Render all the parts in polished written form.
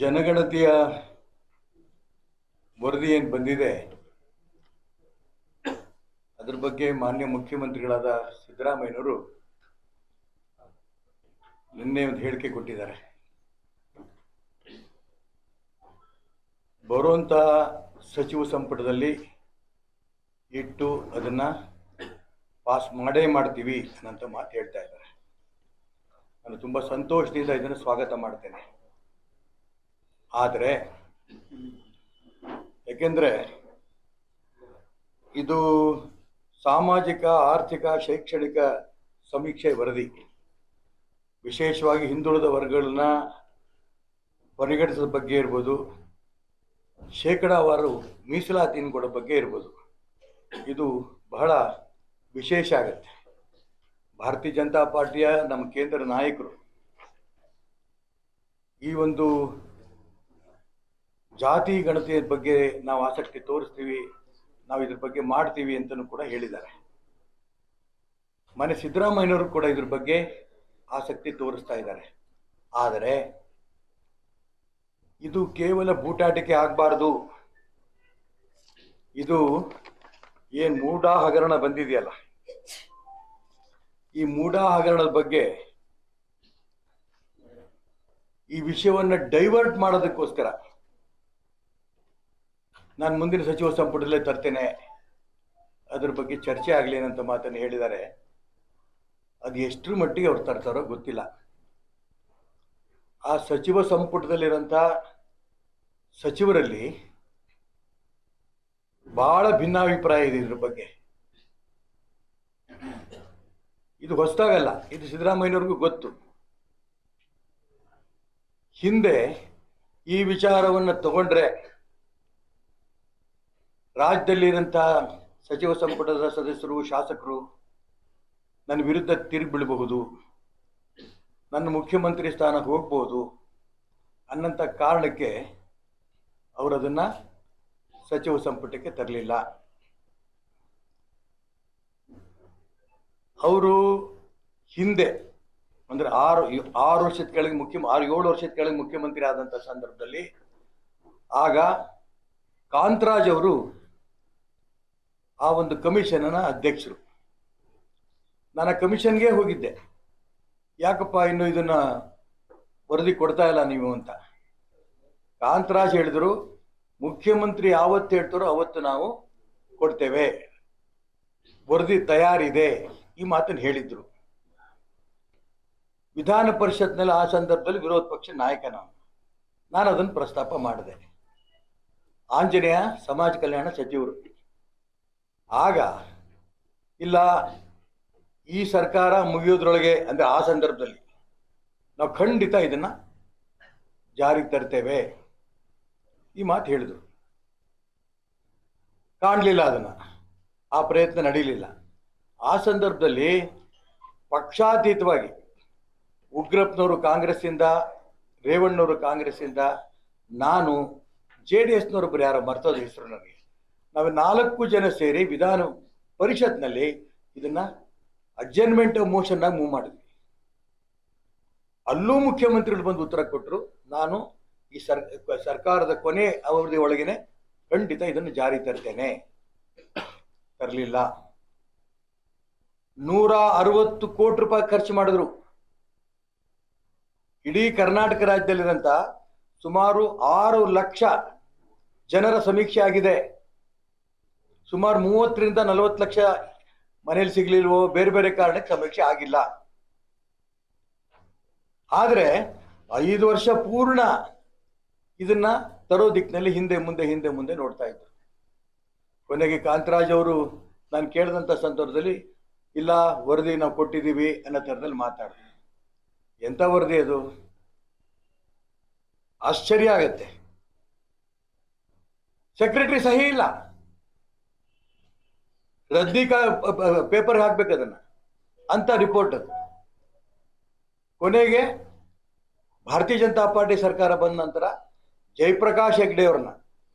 ಜನಗಣತಿಯ ವರದಿ ಏನು ಬಂದಿದೆ ಅದರ ಬಗ್ಗೆ ಮಾನ್ಯ ಮುಖ್ಯಮಂತ್ರಿಗಳಾದ ಸಿದ್ದರಾಮಯ್ಯನವರು ನಿನ್ನೆ ಒಂದು ಹೇಳಿಕೆ ಕೊಟ್ಟಿದ್ದಾರೆ. ಬರುವಂತ ಸಚಿವ ಸಂಪುಟದಲ್ಲಿ ಇಟ್ಟು ಅದನ್ನ ಪಾಸ್ ಮಾಡೇ ಮಾಡ್ತೀವಿ ಅನ್ನಂತ ಮಾತು ಹೇಳ್ತಾ ಇದ್ದಾರೆ. ನಾನು ತುಂಬಾ ಸಂತೋಷದಿಂದ ಇದನ್ನು ಸ್ವಾಗತ ಮಾಡ್ತೇನೆ. ಆದರೆ ಯಾಕೆಂದ್ರೆ ಇದು ಸಾಮಾಜಿಕ, ಆರ್ಥಿಕ, ಶೈಕ್ಷಣಿಕ ಸಮೀಕ್ಷೆ ವರದಿ, ವಿಶೇಷವಾಗಿ ಹಿಂದುಳಿದ ವರ್ಗಗಳನ್ನ ಪರಿಗಣಿಸೋ ಬಗ್ಗೆ ಇರ್ಬೋದು, ಶೇಕಡಾವಾರು ಮೀಸಲಾತಿನ ಕೊಡೋ ಬಗ್ಗೆ ಇರ್ಬೋದು. ಇದು ಬಹಳ ವಿಶೇಷ ಆಗುತ್ತೆ. ಭಾರತೀಯ ಜನತಾ ಪಾರ್ಟಿಯ ನಮ್ಮ ಕೇಂದ್ರ ನಾಯಕರು ಈ ಒಂದು ಜಾತಿ ಗಣತಿಯ ಬಗ್ಗೆ ನಾವು ಆಸಕ್ತಿ ತೋರಿಸ್ತೀವಿ, ನಾವು ಇದ್ರ ಬಗ್ಗೆ ಮಾಡ್ತೀವಿ ಅಂತಲೂ ಕೂಡ ಹೇಳಿದ್ದಾರೆ. ಮನೆ ಸಿದ್ದರಾಮಯ್ಯನವರು ಕೂಡ ಇದ್ರ ಬಗ್ಗೆ ಆಸಕ್ತಿ ತೋರಿಸ್ತಾ ಇದ್ದಾರೆ. ಆದರೆ ಇದು ಕೇವಲ ಬೂಟಾಟಿಕೆ ಆಗಬಾರ್ದು. ಇದು ಏನ್ ಮೂಢ ಹಗರಣ ಬಂದಿದೆಯಲ್ಲ, ಈ ಮೂಢ ಹಗರಣದ ಬಗ್ಗೆ ಈ ವಿಷಯವನ್ನ ಡೈವರ್ಟ್ ಮಾಡೋದಕ್ಕೋಸ್ಕರ ನಾನು ಮುಂದಿನ ಸಚಿವ ಸಂಪುಟದಲ್ಲೇ ತರ್ತೇನೆ, ಅದ್ರ ಬಗ್ಗೆ ಚರ್ಚೆ ಆಗಲಿ ಅಂತ ಮಾತನ್ನು ಹೇಳಿದ್ದಾರೆ. ಅದು ಎಷ್ಟರ ಮಟ್ಟಿಗೆ ಅವ್ರು ತರ್ತಾರೋ ಗೊತ್ತಿಲ್ಲ. ಆ ಸಚಿವ ಸಂಪುಟದಲ್ಲಿರೋಂಥ ಸಚಿವರಲ್ಲಿ ಬಹಳ ಭಿನ್ನಾಭಿಪ್ರಾಯ ಇದೆ ಇದ್ರ ಬಗ್ಗೆ. ಇದು ಹೊಸದಾಗಲ್ಲ, ಇದು ಸಿದ್ದರಾಮಯ್ಯನವ್ರಿಗೂ ಗೊತ್ತು. ಹಿಂದೆ ಈ ವಿಚಾರವನ್ನು ತಗೊಂಡ್ರೆ ರಾಜ್ಯದಲ್ಲಿರೋಂಥ ಸಚಿವ ಸಂಪುಟದ ಸದಸ್ಯರು, ಶಾಸಕರು ನನ್ನ ವಿರುದ್ಧ ತಿರುಗಿ ಬೀಳಬಹುದು, ನನ್ನ ಮುಖ್ಯಮಂತ್ರಿ ಸ್ಥಾನ ಹೋಗ್ಬೋದು ಅನ್ನಂಥ ಕಾರಣಕ್ಕೆ ಅವರು ಅದನ್ನ ಸಚಿವ ಸಂಪುಟಕ್ಕೆ ತರಲಿಲ್ಲ. ಅವರು ಹಿಂದೆ ಅಂದ್ರೆ 6 ವರ್ಷದ ಕೆಳಗೆ 7 ವರ್ಷದ ಕೆಳಗೆ ಮುಖ್ಯಮಂತ್ರಿ ಆದಂಥ ಸಂದರ್ಭದಲ್ಲಿ ಆಗ ಕಾಂತರಾಜ್ ಅವರು ಆ ಒಂದು ಕಮಿಷನ್ನ ಅಧ್ಯಕ್ಷರು. ನಾನು ಆ ಕಮಿಷನ್ಗೆ ಹೋಗಿದ್ದೆ. ಯಾಕಪ್ಪ ಇನ್ನು ಇದನ್ನ ವರದಿ ಕೊಡ್ತಾ ಇಲ್ಲ ನೀವು ಅಂತ. ಕಾಂತರಾಜ್ ಹೇಳಿದ್ರು, ಮುಖ್ಯಮಂತ್ರಿ ಯಾವತ್ತು ಹೇಳ್ತಾರೋ ಅವತ್ತು ನಾವು ಕೊಡ್ತೇವೆ, ವರದಿ ತಯಾರಿದೆ, ಈ ಮಾತನ್ನು ಹೇಳಿದ್ರು. ವಿಧಾನ ಪರಿಷತ್ನಲ್ಲಿ ಆ ಸಂದರ್ಭದಲ್ಲಿ ವಿರೋಧ ಪಕ್ಷ ನಾಯಕ ನಾನು ಅದನ್ನು ಪ್ರಸ್ತಾಪ ಮಾಡಿದೆ. ಆಂಜನೇಯ ಸಮಾಜ ಕಲ್ಯಾಣ ಸಚಿವರು ಆಗ ಇಲ್ಲ, ಈ ಸರ್ಕಾರ ಮುಗಿಯೋದ್ರೊಳಗೆ ಅಂದ್ರೆ ಆ ಸಂದರ್ಭದಲ್ಲಿ ನಾವು ಖಂಡಿತ ಇದನ್ನ ಜಾರಿಗೆ ತರ್ತೇವೆ, ಈ ಮಾತು ಹೇಳಿದ್ರು. ಕಾಣಲಿಲ್ಲ, ಅದನ್ನ ಆ ಪ್ರಯತ್ನ ನಡೀಲಿಲ್ಲ. ಆ ಸಂದರ್ಭದಲ್ಲಿ ಪಕ್ಷಾತೀತವಾಗಿ ಉಗ್ರಪ್ಪನವರು ಕಾಂಗ್ರೆಸ್ಸಿಂದ, ರೇವಣ್ಣವರು ಕಾಂಗ್ರೆಸ್ಸಿಂದ, ನಾನು JDSನವರು ಯಾರೋ ಮರ್ತೋದ ಹೆಸರು ನನಗೆ, ನಾವು 4 ಜನ ಸೇರಿ ವಿಧಾನ ಪರಿಷತ್ನಲ್ಲಿ ಇದನ್ನ ಅಡ್ಜರ್ನ್ಮೆಂಟ್ ಮೋಷನ್ ಆಗಿ ಮೂವ್ ಮಾಡಿದ್ವಿ. ಅಲ್ಲೂ ಮುಖ್ಯಮಂತ್ರಿಗಳು ಬಂದು ಉತ್ತರ ಕೊಟ್ಟರು, ನಾನು ಈ ಸರ್ಕಾರದ ಕೊನೆ ಅವಧಿ ಒಳಗೇನೆ ಖಂಡಿತ ಇದನ್ನು ಜಾರಿ ತರ್ತೇನೆ. ತರಲಿಲ್ಲ. 160 ಕೋಟಿ ರೂಪಾಯಿ ಖರ್ಚು ಮಾಡಿದ್ರು. ಇಡೀ ಕರ್ನಾಟಕ ರಾಜ್ಯದಲ್ಲಿರಂತ ಸುಮಾರು 6 ಲಕ್ಷ ಜನರ ಸಮೀಕ್ಷೆ ಆಗಿದೆ. ಸುಮಾರು 30 ರಿಂದ 40 ಲಕ್ಷ ಮನೇಲಿ ಸಿಗ್ಲಿಲ್ವೋ, ಬೇರೆ ಬೇರೆ ಕಾರಣಕ್ಕೆ ಸಮೀಕ್ಷೆ ಆಗಿಲ್ಲ. ಆದ್ರೆ 5 ವರ್ಷ ಪೂರ್ಣ ಇದನ್ನ ತರೋ ದಿಕ್ಕಿನಲ್ಲಿ ಹಿಂದೆ ಮುಂದೆ ನೋಡ್ತಾ ಇದ್ರು. ಕೊನೆಗೆ ಕಾಂತರಾಜ್ ಅವರು ನಾನು ಕೇಳಿದಂತ ಸಂದರ್ಭದಲ್ಲಿ ಇಲ್ಲ, ವರದಿ ನಾವು ಕೊಟ್ಟಿದ್ದೀವಿ ಅನ್ನೋ ಥರದಲ್ಲಿ ಮಾತಾಡಿದ್ರು. ಎಂತ ವರದಿ ಅದು? ಆಶ್ಚರ್ಯ ಆಗತ್ತೆ. ಸೆಕ್ರೆಟರಿ ಸಹಿ ಇಲ್ಲ, ರದ್ದಿ ಪೇಪರ್ ಹಾಕ್ಬೇಕು ಅದನ್ನ ಅಂತ ರಿಪೋರ್ಟ್ ಅದು. ಕೊನೆಗೆ ಭಾರತೀಯ ಜನತಾ ಪಾರ್ಟಿ ಸರ್ಕಾರ ಬಂದ ನಂತರ ಜಯಪ್ರಕಾಶ್ ಹೆಗ್ಡೆ ಅವ್ರನ್ನ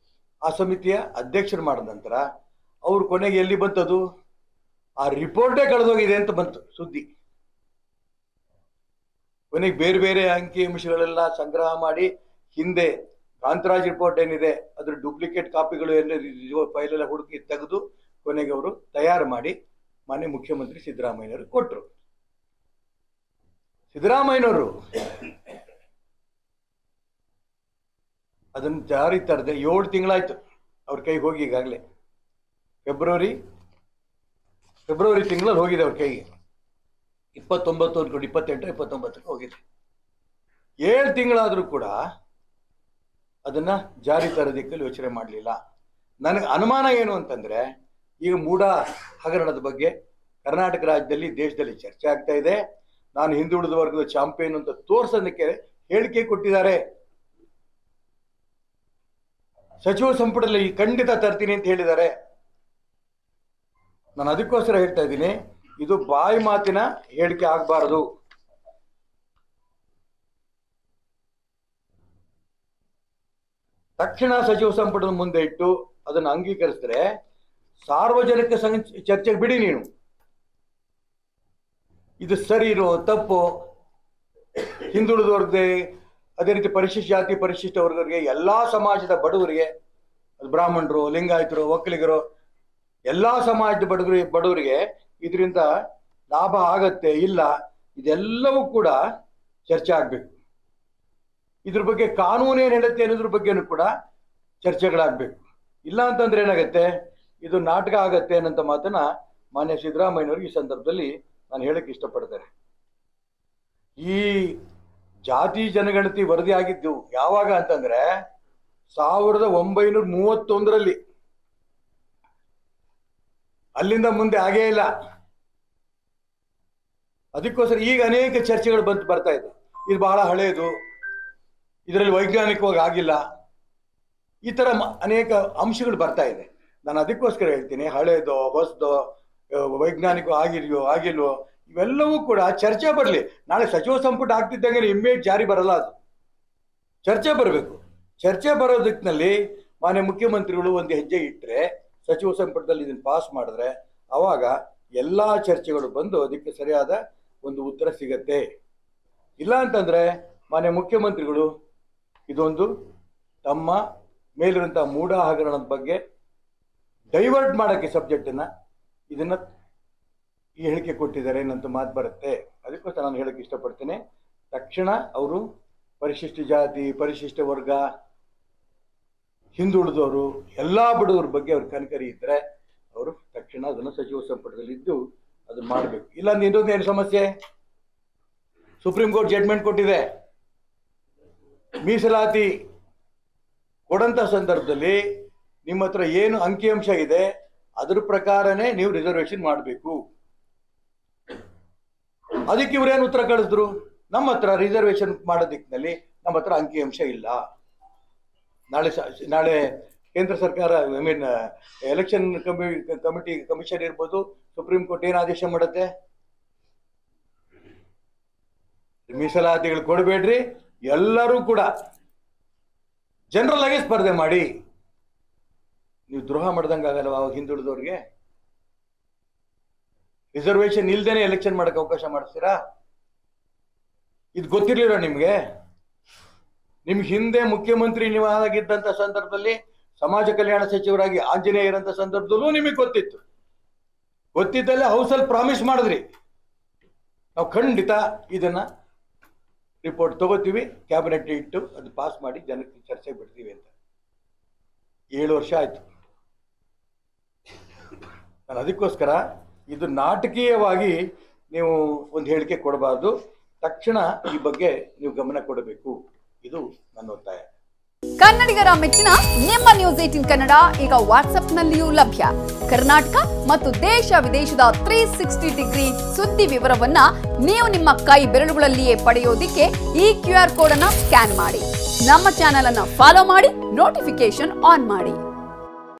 ಆ ಸಮಿತಿಯ ಅಧ್ಯಕ್ಷರು ಮಾಡಿದ ನಂತರ ಅವ್ರು ಕೊನೆಗೆ ಎಲ್ಲಿ ಬಂತದು, ಆ ರಿಪೋರ್ಟೇ ಕಳೆದೋಗಿದೆ ಅಂತ ಬಂತು ಸುದ್ದಿ. ಕೊನೆಗೆ ಬೇರೆ ಬೇರೆ ಅಂಕಿ ಅಂಶಗಳೆಲ್ಲ ಸಂಗ್ರಹ ಮಾಡಿ ಹಿಂದೆ ಕಾಂತರಾಜ್ ರಿಪೋರ್ಟ್ ಏನಿದೆ ಅದ್ರ ಡೂಪ್ಲಿಕೇಟ್ ಕಾಪಿಗಳು ಫೈಲ್ ಎಲ್ಲ ಹುಡುಕಿ ತೆಗೆದು ಕೊನೆಗೆ ಅವರು ತಯಾರು ಮಾಡಿ ಮಾನ್ಯ ಮುಖ್ಯಮಂತ್ರಿ ಸಿದ್ದರಾಮಯ್ಯನವರು ಕೊಟ್ಟರು. ಸಿದ್ದರಾಮಯ್ಯನವರು ಅದನ್ನು ಜಾರಿ ತರದೆ 7 ತಿಂಗಳಾಯ್ತು ಅವ್ರ ಕೈಗೆ ಹೋಗಿ. ಈಗಾಗಲೇ ಫೆಬ್ರವರಿ ತಿಂಗಳಲ್ಲಿ ಹೋಗಿದೆ ಅವ್ರ ಕೈಗೆ. 29 ಅನ್ಕೊಂಡು 28 29 ಹೋಗಿದೆ. 7 ತಿಂಗಳಾದರೂ ಕೂಡ ಅದನ್ನ ಜಾರಿ ತರೋದಕ್ಕೆ ಯೋಚನೆ ಮಾಡಲಿಲ್ಲ. ನನಗೆ ಅನುಮಾನ ಏನು ಅಂತಂದ್ರೆ, ಈಗ ಮೂಡ ಹಗರಣದ ಬಗ್ಗೆ ಕರ್ನಾಟಕ ರಾಜ್ಯದಲ್ಲಿ ದೇಶದಲ್ಲಿ ಚರ್ಚೆ ಆಗ್ತಾ ಇದೆ. ನಾನು ಹಿಂದುಳಿದ ವರ್ಗದ ಚಾಂಪಿಯನ್ ಅಂತ ತೋರ್ಸೋದಕ್ಕೆ ಹೇಳಿಕೆ ಕೊಟ್ಟಿದ್ದಾರೆ. ಸಚಿವ ಸಂಪುಟದಲ್ಲಿ ಖಂಡಿತ ತರ್ತೀನಿ ಅಂತ ಹೇಳಿದ್ದಾರೆ. ನಾನು ಅದಕ್ಕೋಸ್ಕರ ಹೇಳ್ತಾ ಇದ್ದೀನಿ, ಇದು ಬಾಯಿ ಮಾತಿನ ಹೇಳಿಕೆ ಆಗಬಾರದು. ತಕ್ಷಣ ಸಚಿವ ಸಂಪುಟದ ಮುಂದೆ ಇಟ್ಟು ಅದನ್ನು ಅಂಗೀಕರಿಸಿದ್ರೆ ಸಾರ್ವಜನಿಕ ಚರ್ಚೆಗೆ ಬಿಡಿ. ನೀನು ಇದು ಸರಿ ಇರೋ ತಪ್ಪು, ಹಿಂದುಳಿದ ವರ್ಗದ ಅದೇ ರೀತಿ ಪರಿಶಿಷ್ಟ ಜಾತಿ ಪರಿಶಿಷ್ಟ ವರ್ಗರಿಗೆ ಎಲ್ಲಾ ಸಮಾಜದ ಬಡವರಿಗೆ, ಬ್ರಾಹ್ಮಣರು, ಲಿಂಗಾಯತರು, ಒಕ್ಕಲಿಗರು, ಎಲ್ಲಾ ಸಮಾಜದ ಬಡವರಿಗೆ ಇದರಿಂದ ಲಾಭ ಆಗತ್ತೆ ಇಲ್ಲ, ಇದೆಲ್ಲವೂ ಕೂಡ ಚರ್ಚೆ ಆಗ್ಬೇಕು. ಇದ್ರ ಬಗ್ಗೆ ಕಾನೂನು ಏನ್ ಹೇಳುತ್ತೆ ಅನ್ನೋದ್ರ ಬಗ್ಗೆನೂ ಕೂಡ ಚರ್ಚೆಗಳಾಗಬೇಕು. ಇಲ್ಲ ಅಂತಂದ್ರೆ ಏನಾಗತ್ತೆ, ಇದು ನಾಟಕ ಆಗತ್ತೆ ಅನ್ನೋಂಥ ಮಾತನ್ನ ಮಾನ್ಯ ಸಿದ್ದರಾಮಯ್ಯನವರು ಈ ಸಂದರ್ಭದಲ್ಲಿ ನಾನು ಹೇಳಕ್ ಇಷ್ಟಪಡ್ತೇನೆ. ಈ ಜಾತಿ ಜನಗಣತಿ ವರದಿ ಆಗಿದ್ದು ಯಾವಾಗ ಅಂತಂದ್ರೆ 1931. ಅಲ್ಲಿಂದ ಮುಂದೆ ಆಗೇ ಇಲ್ಲ. ಅದಕ್ಕೋಸ್ಕರ ಈಗ ಅನೇಕ ಚರ್ಚೆಗಳು ಬರ್ತಾ ಇದೆ. ಇದು ಬಹಳ ಹಳೆಯದು, ಇದರಲ್ಲಿ ವೈಜ್ಞಾನಿಕವಾಗಿ ಆಗಿಲ್ಲ, ಈ ತರ ಅನೇಕ ಅಂಶಗಳು ಬರ್ತಾ ಇದೆ. ನಾನು ಅದಕ್ಕೋಸ್ಕರ ಹೇಳ್ತೀನಿ, ಹಳೇದೋ ಹೊಸದೋ ವೈಜ್ಞಾನಿಕ ಆಗಿಲ್ವೋ ಇವೆಲ್ಲವೂ ಕೂಡ ಚರ್ಚೆ ಬರಲಿ. ನಾಳೆ ಸಚಿವ ಸಂಪುಟ ಆಗ್ತಿದ್ದಂಗೆ ಇಮ್ಮಿಡಿಯೇಟ್ ಜಾರಿ ಬರಲ್ಲ, ಅದು ಚರ್ಚೆ ಬರಬೇಕು. ಚರ್ಚೆ ಬರೋ ದಿಕ್ಕಿನಲ್ಲಿ ಮಾನ್ಯ ಮುಖ್ಯಮಂತ್ರಿಗಳು ಒಂದು ಹೆಜ್ಜೆ ಇಟ್ಟರೆ, ಸಚಿವ ಸಂಪುಟದಲ್ಲಿ ಇದನ್ನು ಪಾಸ್ ಮಾಡಿದ್ರೆ ಅವಾಗ ಎಲ್ಲಾ ಚರ್ಚೆಗಳು ಬಂದು ಅದಕ್ಕೆ ಸರಿಯಾದ ಒಂದು ಉತ್ತರ ಸಿಗತ್ತೆ. ಇಲ್ಲ ಅಂತಂದ್ರೆ ಮಾನ್ಯ ಮುಖ್ಯಮಂತ್ರಿಗಳು ಇದೊಂದು ತಮ್ಮ ಮೇಲಿರುವಂತಹ ಮೂಢ ಹಗರಣದ ಬಗ್ಗೆ ಡೈವರ್ಟ್ ಮಾಡೋಕ್ಕೆ ಸಬ್ಜೆಕ್ಟನ್ನ ಇದನ್ನ ಈ ಹೇಳಿಕೆ ಕೊಟ್ಟಿದ್ದಾರೆ ಅನ್ನೋಂಥ ಮಾತು ಬರುತ್ತೆ. ಅದಕ್ಕೋಸ್ಕರ ನಾನು ಹೇಳಕ್ಕೆ ಇಷ್ಟಪಡ್ತೇನೆ, ತಕ್ಷಣ ಅವರು ಪರಿಶಿಷ್ಟ ಜಾತಿ ಪರಿಶಿಷ್ಟ ವರ್ಗ ಹಿಂದುಳಿದವರು ಎಲ್ಲ ಬಡವರ ಬಗ್ಗೆ ಅವ್ರ ಕನಕರಿ ಇದ್ರೆ ಅವರು ತಕ್ಷಣ ಅದನ್ನು ಸಚಿವ ಸಂಪುಟದಲ್ಲಿ ಇದ್ದು ಅದನ್ನ ಮಾಡಬೇಕು. ಇಲ್ಲ ಇನ್ನೊಂದು ಏನು ಸಮಸ್ಯೆ, ಸುಪ್ರೀಂ ಕೋರ್ಟ್ ಜಡ್ಮೆಂಟ್ ಕೊಟ್ಟಿದೆ, ಮೀಸಲಾತಿ ಕೊಡಂತ ಸಂದರ್ಭದಲ್ಲಿ ನಿಮ್ಮ ಹತ್ರ ಏನು ಅಂಕಿಅಂಶ ಇದೆ ಅದ್ರ ಪ್ರಕಾರನೇ ನೀವು ರಿಸರ್ವೇಶನ್ ಮಾಡಬೇಕು. ಅದಕ್ಕೆ ಇವ್ರೇನು ಉತ್ತರ ಕಳಿಸಿದ್ರು, ನಮ್ಮ ಹತ್ರ ರಿಸರ್ವೇಶನ್ ಮಾಡೋ ದಿಕ್ಕಿನಲ್ಲಿ ನಮ್ಮ ಹತ್ರ ಅಂಕಿಅಂಶ ಇಲ್ಲ. ನಾಳೆ ಕೇಂದ್ರ ಸರ್ಕಾರ ಎಲೆಕ್ಷನ್ ಕಮಿಷನ್ ಇರ್ಬೋದು, ಸುಪ್ರೀಂ ಕೋರ್ಟ್ ಏನು ಆದೇಶ ಮಾಡುತ್ತೆ, ಮೀಸಲಾತಿಗಳು ಕೊಡಬೇಡ್ರಿ, ಎಲ್ಲರೂ ಕೂಡ ಜನರಲ್ ಆಗಿ ಸ್ಪರ್ಧೆ ಮಾಡಿ. ನೀವು ದ್ರೋಹ ಮಾಡ್ದಂಗೆ ಆಗಲ್ಲ ಅವಾಗ ಹಿಂದುಳಿದವ್ರಿಗೆ. ರಿಸರ್ವೇಶನ್ ಇಲ್ದೇನೆ ಎಲೆಕ್ಷನ್ ಮಾಡಕ್ಕೆ ಅವಕಾಶ ಮಾಡಿಸ್ತೀರಾ? ಇದು ಗೊತ್ತಿರ್ಲಿಲ್ಲ ನಿಮ್ಗೆ? ನಿಮ್ಗೆ ಹಿಂದೆ ಮುಖ್ಯಮಂತ್ರಿ ನೀವು ಆಗಿದ್ದಂತ ಸಂದರ್ಭದಲ್ಲಿ ಸಮಾಜ ಕಲ್ಯಾಣ ಸಚಿವರಾಗಿ ಆಂಜನೇಯ ಇರಂತ ಸಂದರ್ಭದಲ್ಲೂ ನಿಮಗೆ ಗೊತ್ತಿದ್ದಲ್ಲೇ ಹೌಸಲ್ಲಿ ಪ್ರಾಮಿಸ್ ಮಾಡಿದ್ರಿ, ನಾವು ಖಂಡಿತ ಇದನ್ನ ರಿಪೋರ್ಟ್ ತಗೋತೀವಿ, ಕ್ಯಾಬಿನೆಟ್ ಇಟ್ಟು ಅದು ಪಾಸ್ ಮಾಡಿ ಜನಕ್ಕೆ ಚರ್ಚೆಗೆ ಬಿಡ್ತೀವಿ ಅಂತ. 7 ವರ್ಷ ಆಯ್ತು. ನಾನು ಅದಕ್ಕೋಸ್ಕರ ಇದು ನಾಟಕೀಯವಾಗಿ ನೀವು ಒಂದು ಹೇಳಿಕೆ ಕೊಡಬಾರ್ದು, ತಕ್ಷಣ ಈ ಬಗ್ಗೆ ನೀವು ಗಮನ ಕೊಡಬೇಕು, ಇದು ನನ್ನ ಒತ್ತಾಯ. ಕನ್ನಡಿಗರ ಮೆಚ್ಚಿನ ನಿಮ್ಮ ನ್ಯೂಸ್ 18 ಕನ್ನಡ ಈಗ ವಾಟ್ಸ್ಆಪ್ನಲ್ಲಿಯೂ ಲಭ್ಯ. ಕರ್ನಾಟಕ ಮತ್ತು ದೇಶ ವಿದೇಶದ 360 ಡಿಗ್ರಿ ಸುದ್ದಿ ವಿವರವನ್ನ ನೀವು ನಿಮ್ಮ ಕೈ ಬೆರಳುಗಳಲ್ಲಿಯೇ ಪಡೆಯೋದಿಕ್ಕೆ ಈ QR ಕೋಡ್ ಅನ್ನು ಸ್ಕ್ಯಾನ್ ಮಾಡಿ. ನಮ್ಮ ಚಾನೆಲ್ ಅನ್ನು ಫಾಲೋ ಮಾಡಿ, ನೋಟಿಫಿಕೇಶನ್ ಆನ್ ಮಾಡಿ.